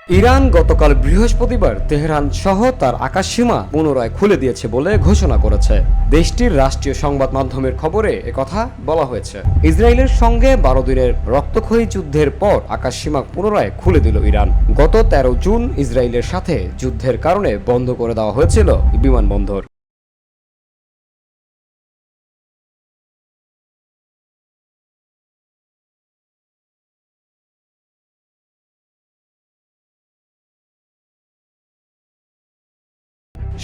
Iran গতকাল বৃহস্পতিবার Tehran সহ তার আকাশসীমা পুনরায় খুলে দিয়েছে বলে ঘোষণা করেছে। দেশটির রাষ্ট্রীয় সংবাদ মাধ্যমের খবরে একথা বলা হয়েছে। ইসরায়েলের সঙ্গে 12 দিনের রক্তক্ষয়ী যুদ্ধের পর আকাশসীমা পুনরায় খুলে দিল ইরান। গত 13 জুন ইসরায়েলের সাথে যুদ্ধের কারণে বন্ধ করে দেওয়া হয়েছিল বিমানবন্দর।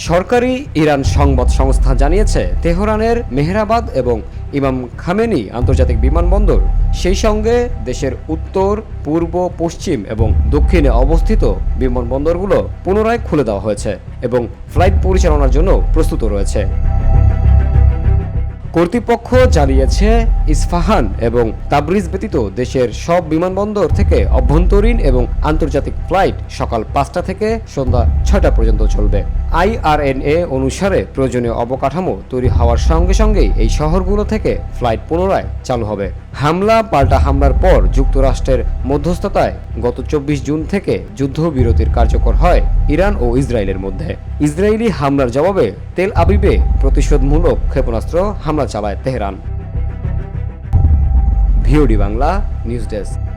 সরকারি ইরান সংবাদ সংস্থা জানিয়েছে, তেহরানের মেহরাবাদ এবং ইমাম খামেনি আন্তর্জাতিক বিমানবন্দর, সেই সঙ্গে দেশের উত্তর, পূর্ব, পশ্চিম এবং দক্ষিণে অবস্থিত বিমানবন্দরগুলো পুনরায় খুলে দেওয়া হয়েছে এবং ফ্লাইট পরিচালনার জন্য প্রস্তুত রয়েছে। কর্তৃপক্ষ জানিয়েছে, ইস্পাহান এবং তাবরিজ ব্যতীত দেশের সব বিমানবন্দর থেকে অভ্যন্তরীণ এবং আন্তর্জাতিক ফ্লাইট সকাল 5টা থেকে সন্ধ্যা 6টা পর্যন্ত চলবে। IRNA অনুসারে প্রয়োজনীয় অবকাঠামো তৈরি হওয়ার সঙ্গে সঙ্গেই এই শহরগুলো থেকে ফ্লাইট পুনরায় চালু হবে। হামলা পাল্টা হামলার পর যুক্তরাষ্ট্রের মধ্যস্থতায় গত 24 জুন থেকে যুদ্ধবিরতির কার্যকর হয় ইরান ও ইসরায়েলের মধ্যে। ইসরায়েলি হামলার জবাবে তেল আবিবে প্রতিশোধমূলক ক্ষেপণাস্ত্র হামলা চালায় Tehran. VOD Bangla news desk.